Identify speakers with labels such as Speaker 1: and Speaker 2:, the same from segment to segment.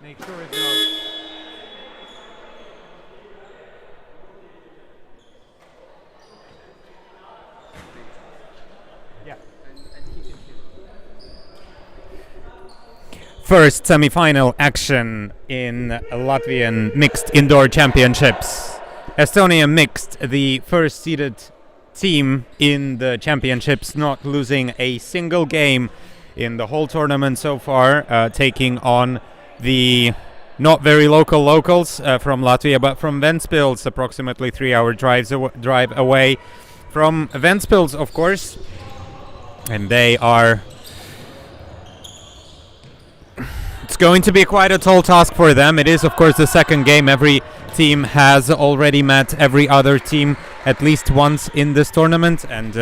Speaker 1: Make sure it goes. Yeah. First semi-final action in Latvian mixed indoor championships. Estonia mixed, the first seeded team in the championships, not losing a single game in the whole tournament so far, taking on the not very locals from Latvia, but from Ventspils, approximately 3-hour drive away from Ventspils, of course. And they are... It's going to be quite a tall task for them. It is, of course, the second game. Every team has already met every other team at least once in this tournament. And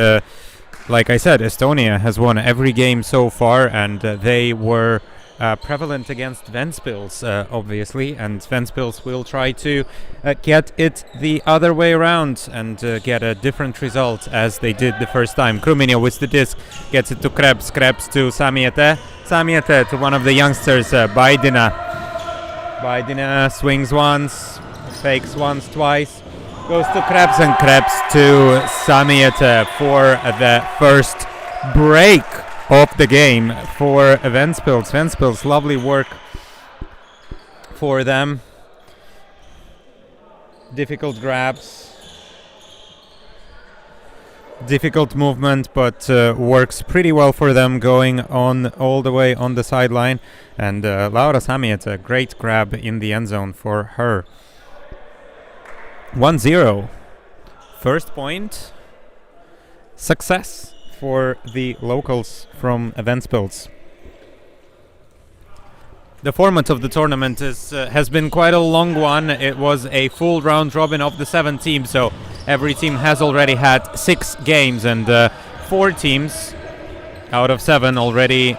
Speaker 1: like I said, Estonia has won every game so far, and they were prevalent against Ventspils, obviously, and Ventspils will try to get it the other way around and get a different result as they did the first time. Krumina with the disc gets it to Krebs to Samiete to one of the youngsters, Baidina swings once, fakes once, twice, goes to Krebs, and Krebs to Samiete for the first break of the game for Ventspils. Ventspils, lovely work for them. Difficult grabs, difficult movement, but works pretty well for them, going on all the way on the sideline. And Laura Samiete, great grab in the end zone for her. 1-0. First point. Success for the locals from Ventspils. The format of the tournament has been quite a long one. It was a full round robin of the 7 teams, so every team has already had 6 games, and 4 teams out of 7 already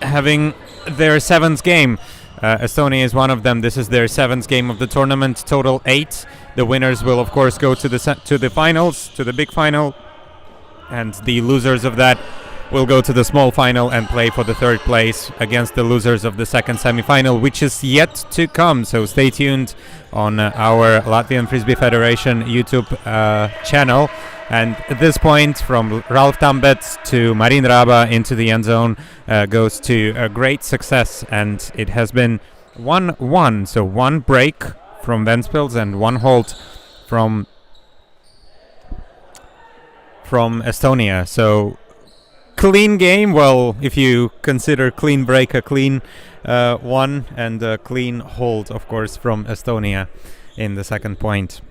Speaker 1: having their 7th game. Estonia is one of them. This is their 7th game of the tournament, total 8. The winners will, of course, go to the finals, to the big final. And the losers of that will go to the small final and play for the 3rd place against the losers of the 2nd semi-final, which is yet to come. So stay tuned on our Latvian Frisbee Federation YouTube channel. And at this point, from Ralf Tambets to Marin Raba into the end zone goes to a great success. And it has been 1-1. So 1 break from Ventspils and 1 halt from Estonia. So clean game, well, if you consider clean break a clean one, and a clean hold, of course, from Estonia in the 2nd point.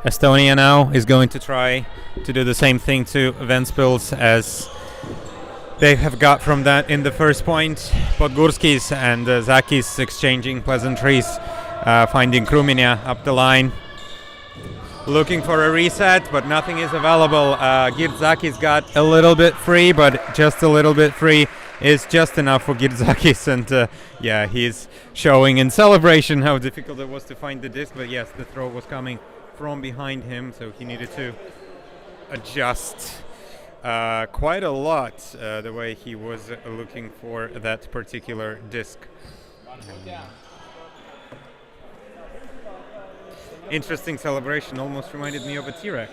Speaker 1: Estonia now is going to try to do the same thing to Ventspils as they have got from that in the first point. Podgurskis and Zakis exchanging pleasantries, finding Krumina up the line, looking for a reset, but nothing is available. Girdzakis got a little bit free, but just a little bit free is just enough for Girdzakis. And yeah, he's showing in celebration how difficult it was to find the disc. But yes, the throw was coming from behind him, so he needed to adjust quite a lot the way he was looking for that particular disc. Interesting celebration, almost reminded me of a T-Rex.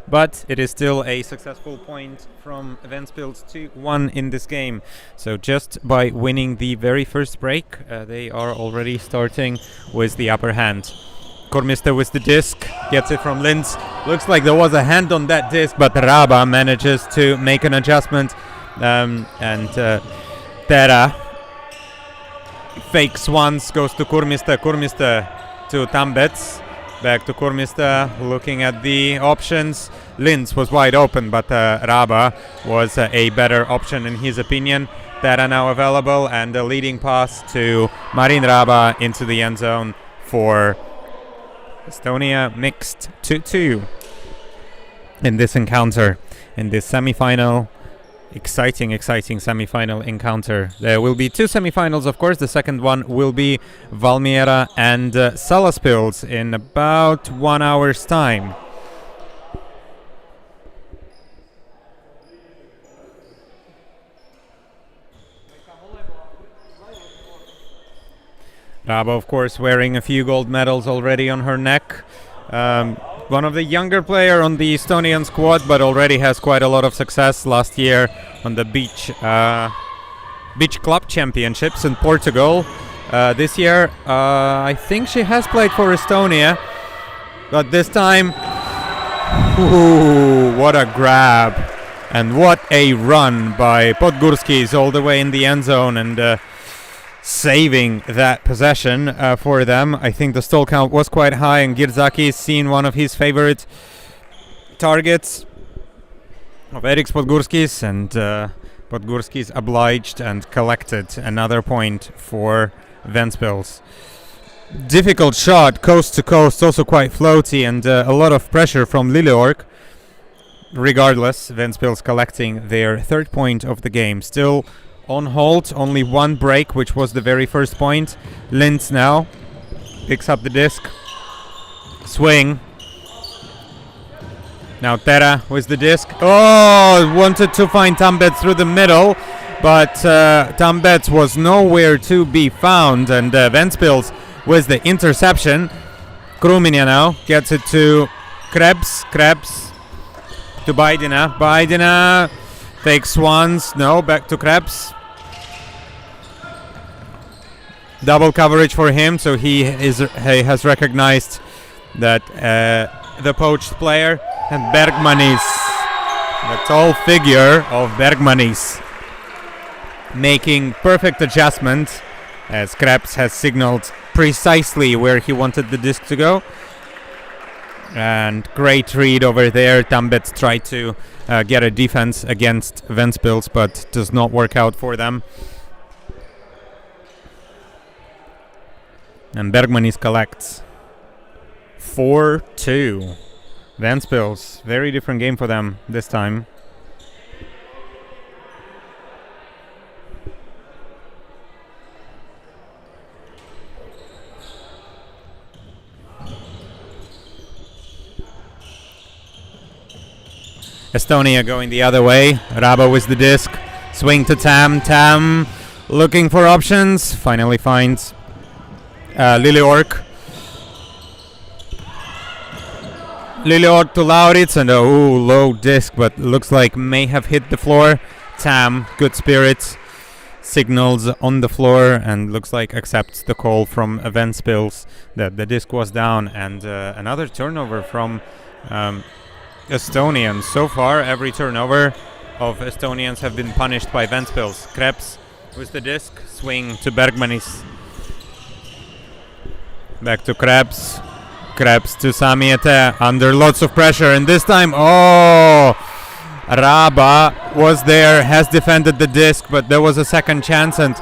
Speaker 1: But it is still a successful point from Ventspils, 2-1 in this game. So just by winning the very first break, they are already starting with the upper hand. Kormista with the disc, gets it from Linz. Looks like there was a hand on that disc, but Raba manages to make an adjustment. Tera fakes once, goes to Kurmista to Tambets, back to Kurmista, looking at the options. Linz was wide open, but Raba was a better option in his opinion. Tera now available, and a leading pass to Marin Raba into the end zone for Estonia, mixed 2-2 in this encounter, in this semi-final Exciting semi-final encounter. There will be two semi-finals, of course. The second one will be Valmiera and Salaspils in about 1 hour's time. Raba, of course, wearing a few gold medals already on her neck. One of the younger player on the Estonian squad, but already has quite a lot of success last year on the beach club championships in Portugal. This year, I think she has played for Estonia, but this time, what a grab and what a run by Podgurskis all the way in the end zone and saving that possession for them. I think the stall count was quite high, and Girzakis seen one of his favorite targets of Eriks Podgurskis, and Podgurskis obliged and collected another point for Ventspils. Difficult shot, coast to coast, also quite floaty, and a lot of pressure from Lilleorg. Regardless, Ventspils collecting their third point of the game. Still on hold, only one break, which was the very first point. Linz now picks up the disc. Swing. Now Terra with the disc. Oh, wanted to find Tambets through the middle, but Tambets was nowhere to be found, and Ventspils with the interception. Kruminia now gets it to Krebs. Krebs to Baidina. Baidina takes once. No, back to Krebs. Double coverage for him, so he has recognized that the poached player, and Bergmanis, the tall figure of Bergmanis, making perfect adjustment as Krebs has signaled precisely where he wanted the disc to go. And great read over there. Tambets tried to get a defense against Ventspils, but does not work out for them. And Bergmanis collects 4-2. Ventspils, very different game for them this time. Estonia going the other way. Raba with the disc. Swing to Tam. Tam looking for options. Finally finds Lilleorg. Lilleorg to Lauritz, and low disc, but looks like may have hit the floor. Tam, good spirits, signals on the floor, and looks like accepts the call from Ventspils that the disc was down, and another turnover from Estonians. So far, every turnover of Estonians have been punished by Ventspils. Krebs with the disc, swing to Bergmanis. Back to Krebs. Krebs to Samiete under lots of pressure, and this time, Raba was there, has defended the disc, but there was a second chance, and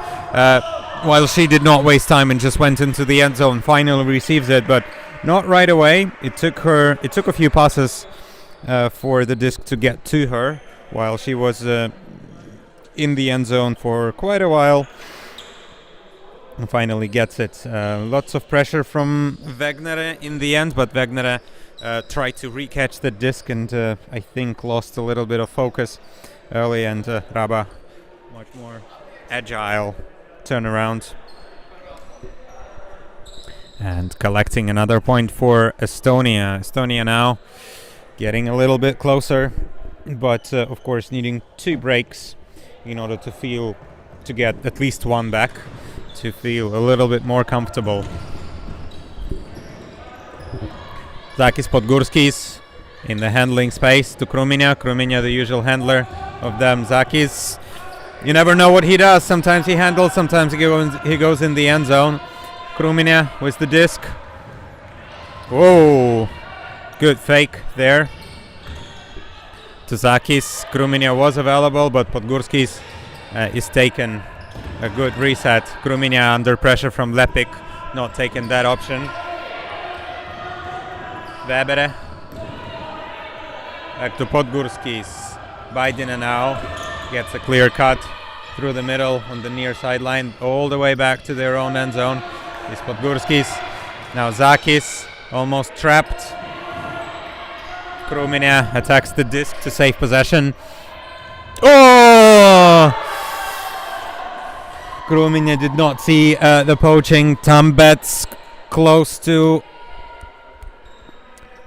Speaker 1: while she did not waste time and just went into the end zone, finally receives it, but not right away. It took a few passes for the disc to get to her, while she was in the end zone for quite a while. And finally gets it. Lots of pressure from Wegnere in the end, but Wegnere tried to recatch the disc and I think lost a little bit of focus early, and Raba much more agile turnaround. And collecting another point for Estonia. Estonia now getting a little bit closer, but of course needing 2 breaks in order to get at least one back, to feel a little bit more comfortable. Zakis Podgurskis in the handling space to Kruminia. Kruminia, the usual handler of them. Zakis, you never know what he does. Sometimes he handles, sometimes he goes in the end zone. Kruminia with the disc. Whoa, good fake there. To Zakis. Kruminia was available, but Podgurskis is taken. A good reset. Kruminia under pressure from Lepik, not taking that option. Webere. Back to Podgurskis. Baidina now. gets a clear cut through the middle on the near sideline, all the way back to their own end zone. Is Podgurskis. Now Zakis almost trapped. Krumina attacks the disc to save possession. Oh! Krumina did not see the poaching. Tambets close to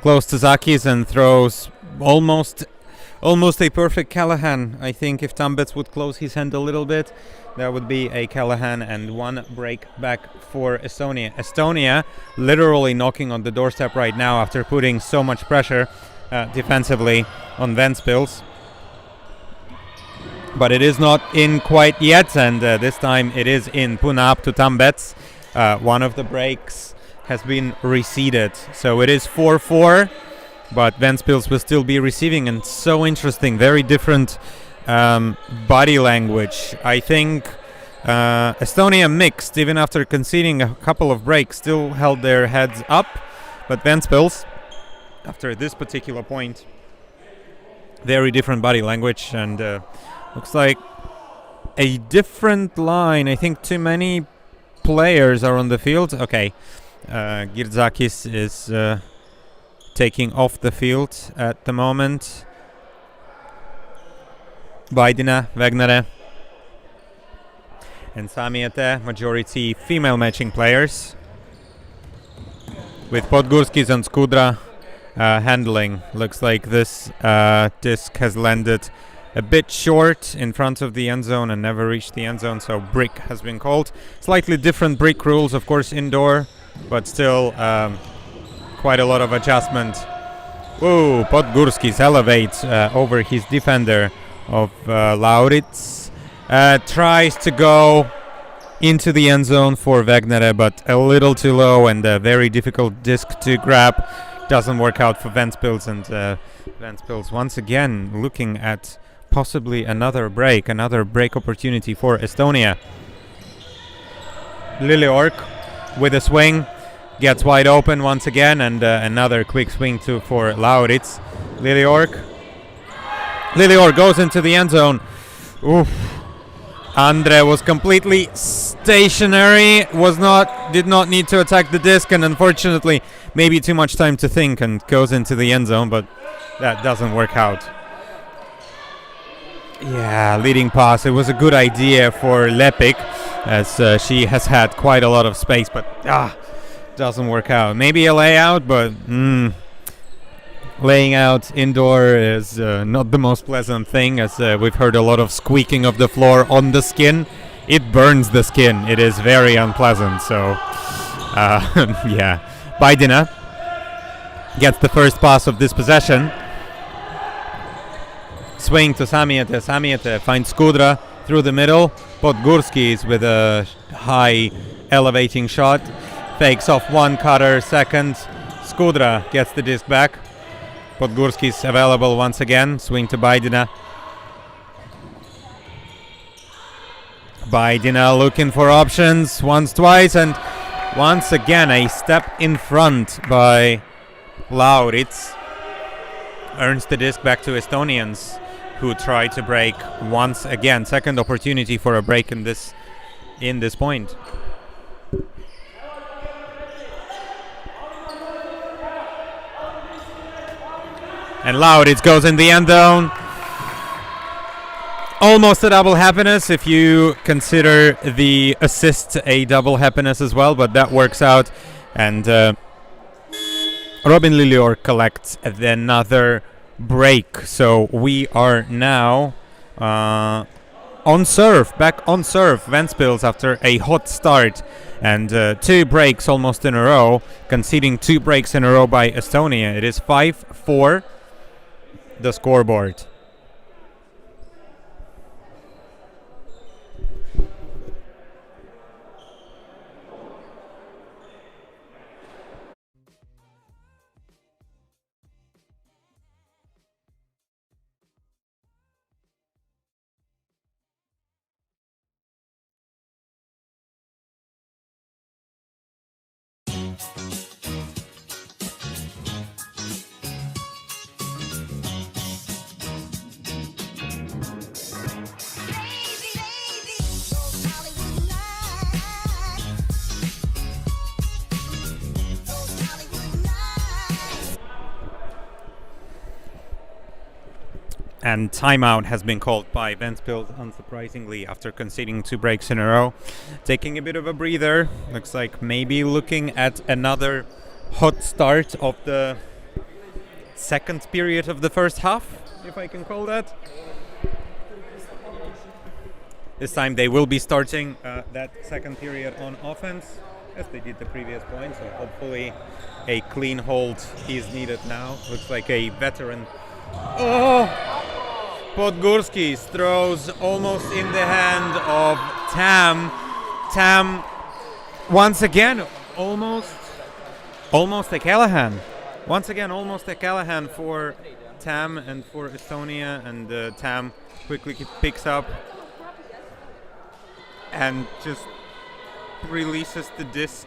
Speaker 1: Zakis and throws almost a perfect Callahan. I think if Tambets would close his hand a little bit, that would be a Callahan and one break back for Estonia. Estonia literally knocking on the doorstep right now after putting so much pressure defensively on Ventspils. But it is not in quite yet, and this time it is in. Puna up to Tambets. One of the breaks has been receded. So it is 4-4. But Ventspils will still be receiving, and so interesting, very different body language. I think Estonia mixed, even after conceding a couple of breaks, still held their heads up. But Ventspils, after this particular point, very different body language, and looks like a different line. I think too many players are on the field. Okay, Girdzakis is taking off the field at the moment. Vaidina, Vegnere, and Samiete, majority female matching players, with Podgurskis and Skudra handling. Looks like this disc has landed a bit short in front of the end zone and never reached the end zone, so brick has been called. Slightly different brick rules, of course, indoor, but still quite a lot of adjustment. Whoa, Podgurskis elevates over his defender of Lauritz. Tries to go into the end zone for Vegnere, but a little too low and a very difficult disc to grab. Doesn't work out for Ventspils, and Ventspils once again looking at possibly another break opportunity for Estonia. Lilleorg with a swing. Gets wide open once again, and another quick swing for Lauritz. Lilleorg goes into the end zone. Oof. Andre was completely stationary, did not need to attack the disc, and unfortunately maybe too much time to think, and goes into the end zone, but that doesn't work out. Yeah, leading pass. It was a good idea for Lepik, as she has had quite a lot of space, but doesn't work out. Maybe a layout, but laying out indoor is not the most pleasant thing, as we've heard a lot of squeaking of the floor on the skin. It burns the skin. It is very unpleasant. So, yeah. Baidina gets the first pass of this possession. Swing to Samiete. Samiete finds Skudra through the middle. Podgurskis with a high elevating shot. Fakes off one cutter, second. Skudra gets the disc back. Podgurskis available once again. Swing to Baidina. Baidina looking for options once, twice, and once again a step in front by Lauritz. Earns the disc back to Estonians, who try to break once again. Second opportunity for a break in this point. And Lauritz goes in the end zone. Almost a double happiness if you consider the assist a double happiness as well, but that works out. And Robin Lilleorg collects another break. So we are now on serve, back on serve. Ventspils after a hot start and 2 breaks almost in a row, conceding 2 breaks in a row by Estonia. It is 5-4. The scoreboard. And timeout has been called by Ventspils, unsurprisingly, after conceding 2 breaks in a row. Taking a bit of a breather. Looks like maybe looking at another hot start of the second period of the first half, if I can call that. This time they will be starting that second period on offense, as they did the previous point. So hopefully a clean hold is needed now. Looks like a veteran. Oh! Podgorskis throws almost in the hand of Tam. Tam, once again, almost a Callahan. Once again, almost a Callahan for Tam and for Estonia. And Tam quickly picks up and just releases the disc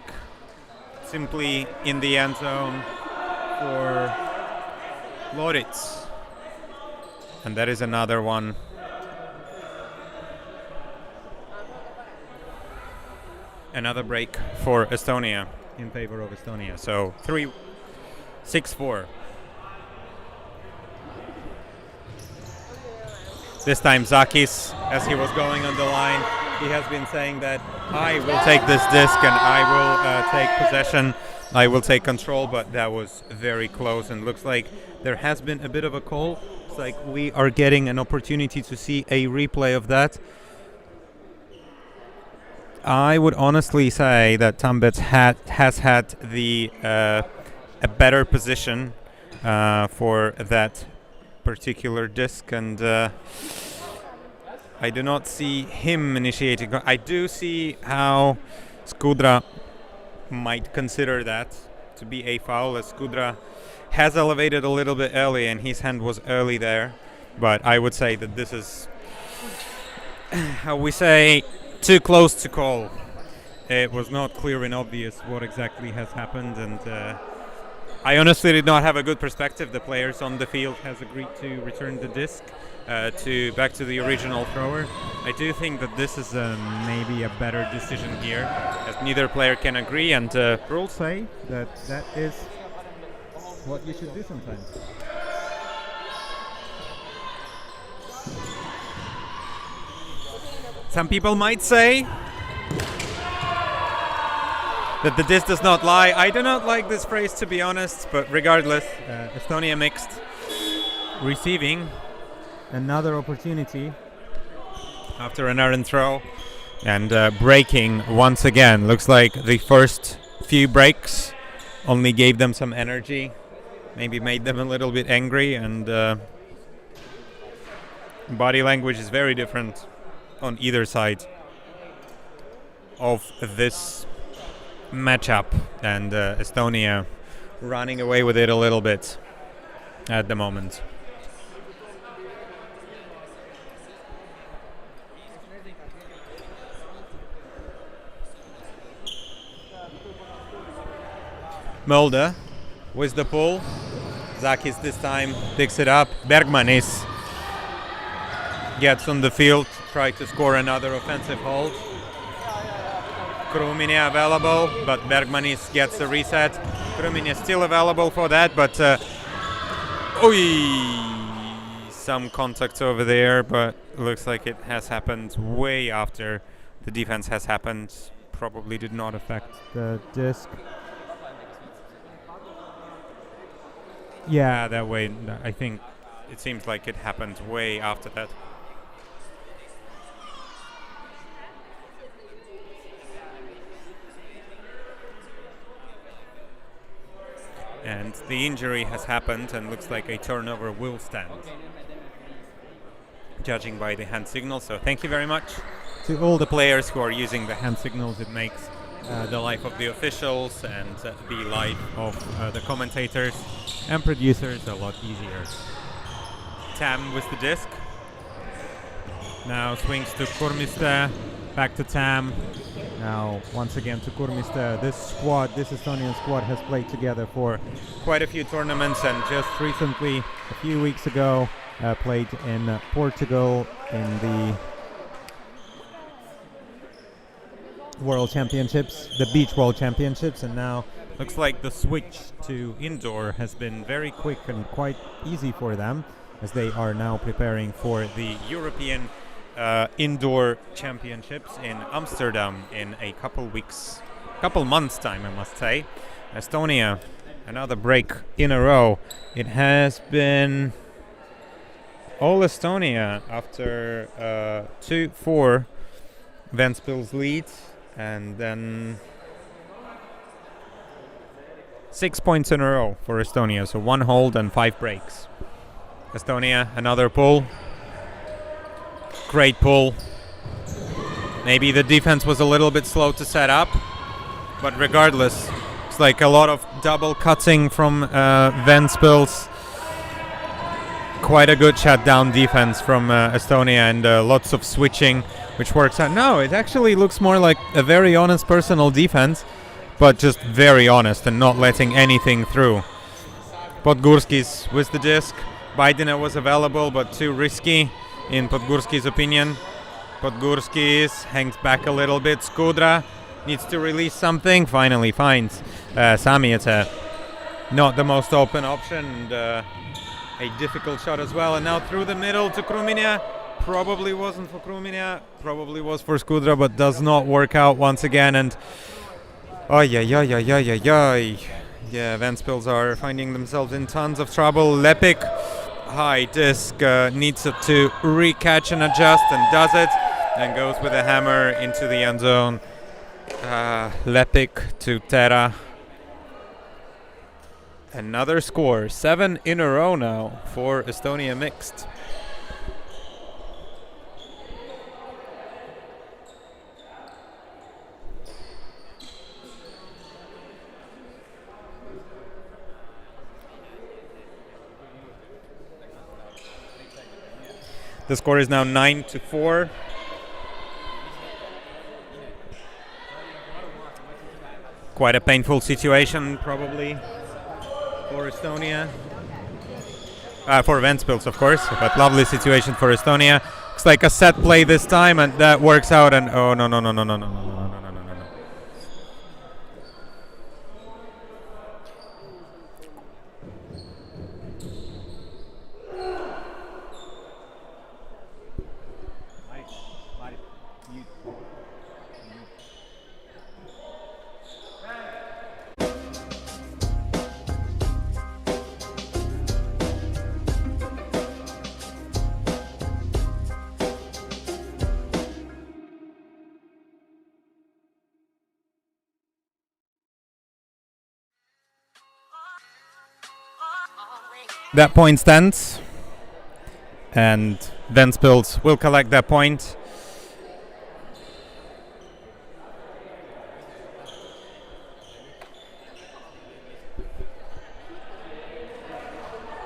Speaker 1: simply in the end zone for Loritz. And that is another one. Another break for Estonia, in favor of Estonia. So 6-4. This time Zakis, as he was going on the line, he has been saying that I will take this disc and I will take possession. I will take control, but that was very close, and looks like there has been a bit of a call. It's like we are getting an opportunity to see a replay of that. I would honestly say that Tambets has had the a better position for that particular disc, and I do not see him initiating. I do see how Skudra might consider that to be a foul, as Skudra has elevated a little bit early and his hand was early there. But I would say that this is, how we say, too close to call. It was not clear and obvious what exactly has happened, and I honestly did not have a good perspective. The players on the field has agreed to return the disc back to the original thrower. I do think that this is maybe a better decision here, as neither player can agree, and rules say that that is what you should do sometimes. Some people might say that the disc does not lie. I do not like this phrase, to be honest, but regardless, Estonia mixed receiving another opportunity after an errant throw, and breaking once again. Looks like the first few breaks only gave them some energy, maybe made them a little bit angry, and body language is very different on either side of this matchup, and Estonia running away with it a little bit at the moment. Mulder with the pull. Zakis this time picks it up. Bergmanis gets on the field, try to score another offensive hold. Krumine available, but Bergmanis gets a reset. Krumine is still available for that, but some contact over there, but looks like it has happened way after the defense has happened. Probably did not affect the disc. Yeah, that way. I think it seems like it happened way after that. And the injury has happened, and looks like a turnover will stand, judging by the hand signal. So thank you very much to all the players who are using the hand signals. It makes the life of the officials and the life of the commentators and producers a lot easier. Tam with the disc. Now swings to Kurmiste, back to Tam. Now once again to Kurmiste. This Estonian squad has played together for quite a few tournaments, and just recently, a few weeks ago, played in Portugal in the World Championships, the Beach World Championships, and now looks like the switch to indoor has been very quick and quite easy for them. as they are now preparing for the European Indoor Championships in Amsterdam in a couple months time, I must say. Estonia, another break in a row. It has been all Estonia after 2-4 Ventspils lead, and then 6 points in a row for Estonia, so 1 hold and 5 breaks. Estonia, another pull. Great pull. Maybe the defense was a little bit slow to set up, but regardless, it's like a lot of double cutting from Ventspils. Quite a good shutdown defense from Estonia, and lots of switching, which works out. No, it actually looks more like a very honest personal defense, but just very honest and not letting anything through. Podgurskis with the disc. Baidina was available, but too risky in Podgurski's opinion. Podgurskis hangs back a little bit. Skudra needs to release something. Finally finds Samieta. Not the most open option, and a difficult shot as well. And now through the middle to Kruminia. Probably wasn't for Kruminia. Probably was for Skudra, but does not work out once again. And yeah, Ventspils are finding themselves in tons of trouble. Lepik, high disc, needs to recatch and adjust, and does it, and goes with a hammer into the end zone. Lepik to Terra. Another score, 7 in a row now for Estonia mixed. The score is now 9-4. Quite a painful situation, probably, for Estonia. For Ventspils, of course, but lovely situation for Estonia. Looks like a set play this time, and that works out. And oh no. That point stands, and Ventspils will collect that point.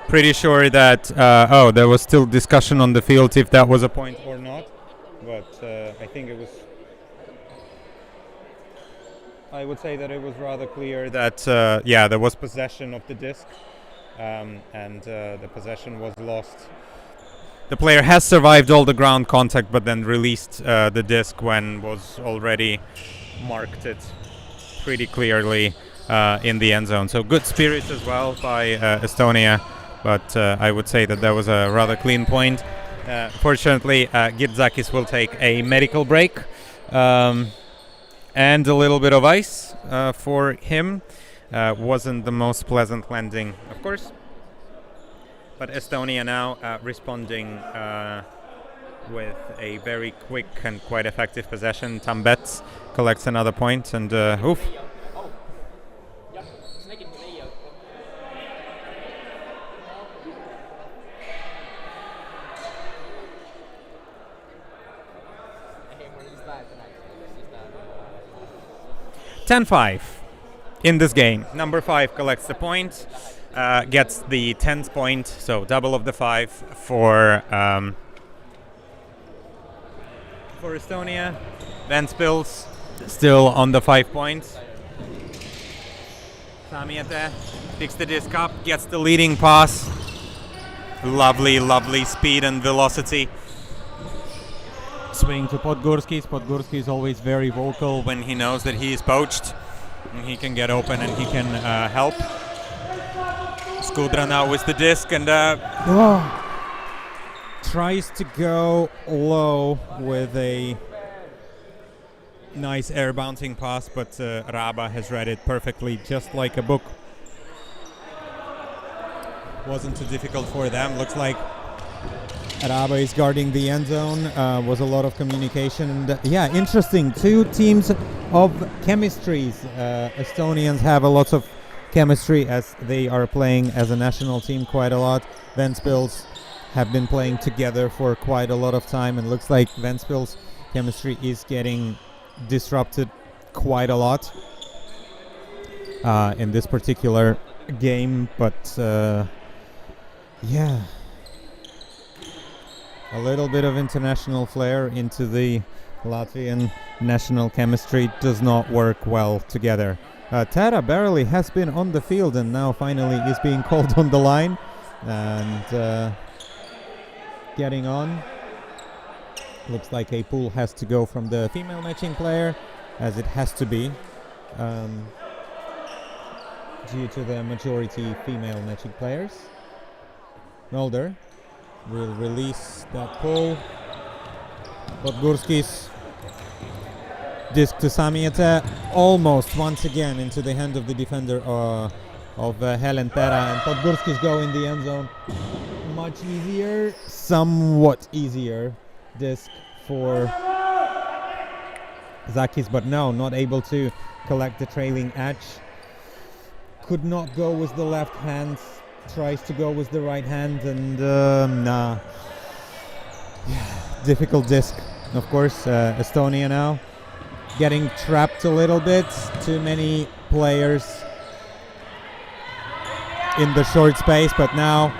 Speaker 1: Pretty sure that there was still discussion on the field if that was a point or not, but I think it was. I would say that it was rather clear that there was possession of the disc. And the possession was lost. The player has survived all the ground contact, but then released the disc when was already marked it pretty clearly in the end zone. So good spirits as well by Estonia, but I would say that was a rather clean point. Fortunately, Girdzakis will take a medical break and a little bit of ice for him. Wasn't the most pleasant landing, of course. But Estonia now responding with a very quick and quite effective possession. Tambets collects another point, and oof. $10-5 in this game. Number 5 collects the point, gets the 10th point, so double of the 5 for Estonia. Ventspils still on the 5 points. Samiete picks the disc up, gets the leading pass. Lovely speed and velocity. Swing to Podgurskis. Podgurski is always very vocal when he knows that he is poached. And he can get open and he can help. Skudra now with the disc, and tries to go low with a nice air bouncing pass, but Raba has read it perfectly, just like a book. Wasn't too difficult for them. Looks like Raba is guarding the end zone. Was a lot of communication. And yeah, interesting. Two teams of chemistries. Estonians have a lot of chemistry as they are playing as a national team quite a lot. Ventspils have been playing together for quite a lot of time, and looks like Ventspils chemistry is getting disrupted quite a lot in this particular game. But yeah, a little bit of international flair into the Latvian national chemistry does not work well together. Tara barely has been on the field and now finally is being called on the line and getting on. Looks like a pull has to go from the female matching player, as it has to be due to the majority female matching players. Mulder will release that pull. Podgurskis disc to Samiete, almost once again into the hand of the defender of Helen Tera, and Podgurskis go in the end zone. Much easier, somewhat easier disc for Zakis, but no, not able to collect the trailing edge. Could not go with the left hand, tries to go with the right hand, and nah. Difficult disc, of course. Estonia now getting trapped a little bit. Too many players in the short space, but now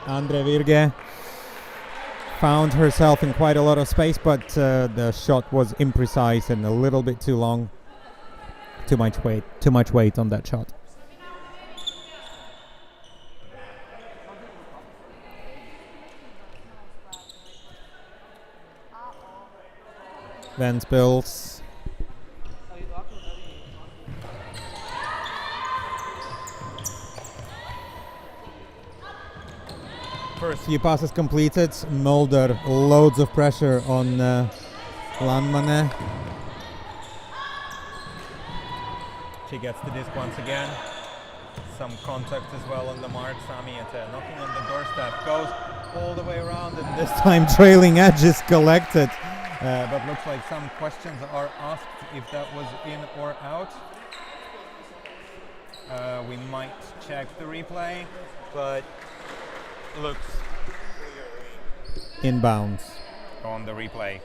Speaker 1: Andre Virge found herself in quite a lot of space, but the shot was imprecise and a little bit too long. Too much weight on that shot. Ventspils. First few passes completed. Mulder, loads of pressure on Landmane. She gets the disc once again. Some contact as well on the mark. Samiete knocking on the doorstep, goes all the way around, and this time trailing edge is collected. But looks like some questions are asked if that was in or out. We might check the replay, but looks inbounds on the replay.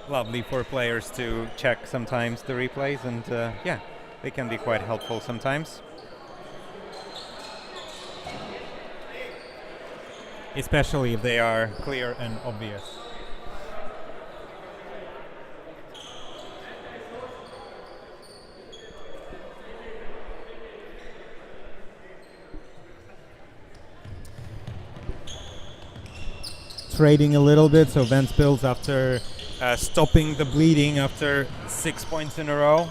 Speaker 1: Lovely for players to check sometimes the replays, and yeah, they can be quite helpful sometimes. Especially if they are clear and obvious. Trading a little bit, so Ventspils after stopping the bleeding after 6 points in a row,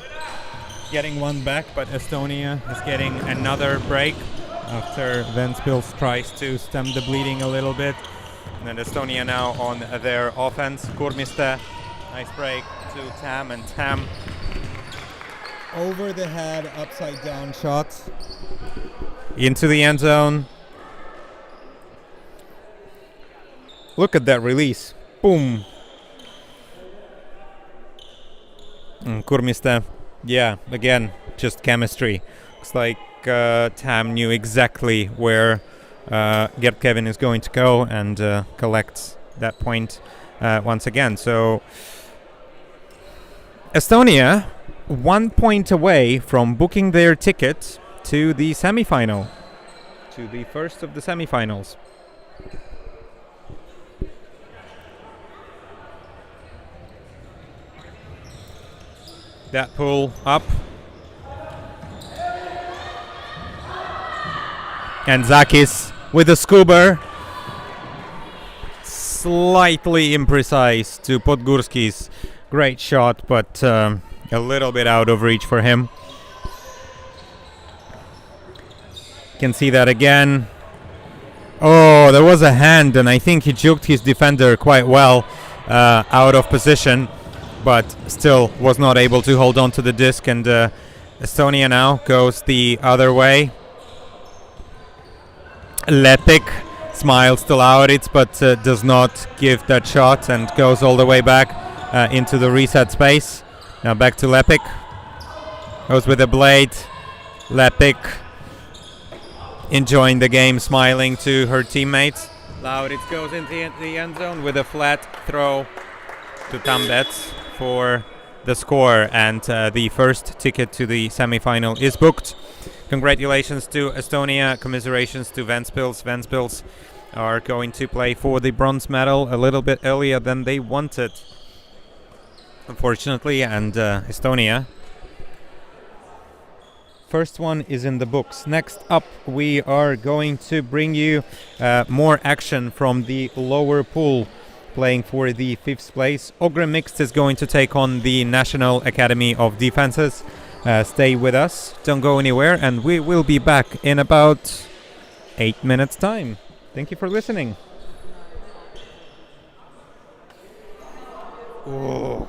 Speaker 1: getting one back, but Estonia is getting another break after Ventspils tries to stem the bleeding a little bit. And then Estonia now on their offense. Kurmiste, nice break to Tam, and Tam over the head, upside down shot into the end zone. Look at that release. Boom. And Kurmiste, yeah, again, just chemistry. Looks like Tam knew exactly where Gert Kevin is going to go and collects that point once again. So Estonia 1 point away from booking their ticket to the semifinal, to the first of the semifinals. That pull up. And Zakis with a scuba. Slightly imprecise to Podgurskis. Great shot, but a little bit out of reach for him. Can see that again. Oh, there was a hand, and I think he juked his defender quite well out of position, but still was not able to hold on to the disc. And Estonia now goes the other way. Lepik smiles to Laurits, but does not give that shot and goes all the way back into the reset space. Now back to Lepik. Goes with a blade. Lepik enjoying the game, smiling to her teammates. Laurits goes into the end zone with a flat throw to Tambets for the score, and the first ticket to the semi-final is booked. Congratulations to Estonia, commiserations to Ventspils. Ventspils are going to play for the bronze medal a little bit earlier than they wanted, unfortunately, and Estonia, first one is in the books. Next up, we are going to bring you more action from the lower pool, playing for the 5th place. Ogres Mixed is going to take on the National Academy of Defenses. Stay with us, don't go anywhere, and we will be back in about 8 minutes time. Thank you for listening. Oh.